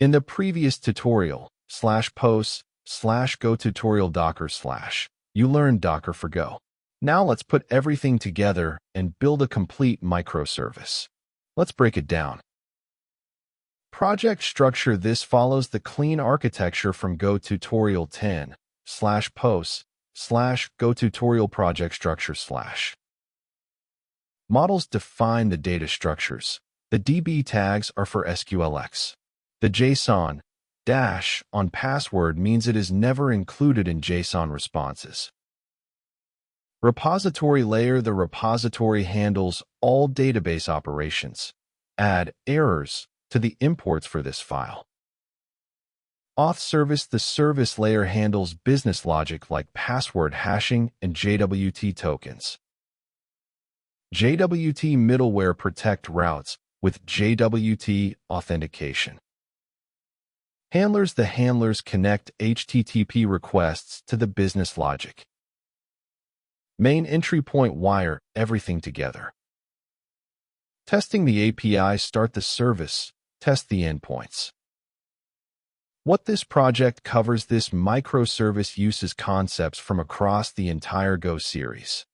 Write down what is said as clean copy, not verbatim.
In the previous tutorial, /posts/go tutorial docker/, you learned Docker for Go. Now let's put everything together and build a complete microservice. Let's break it down. Project structure. This follows the clean architecture from Go tutorial 10 /posts/go tutorial project structure /. Models define the data structures. The DB tags are for SQLX. The JSON -on password means it is never included in JSON responses. Repository layer. The repository handles all database operations. Add errors to the imports for this file. Auth service. The service layer handles business logic like password hashing and JWT tokens. JWT middleware protect routes with JWT authentication. Handlers. The handlers connect HTTP requests to the business logic. Main entry point wire everything together. Testing. The API. Start the service, test the endpoints. What this project covers. This microservice uses concepts from across the entire Go series.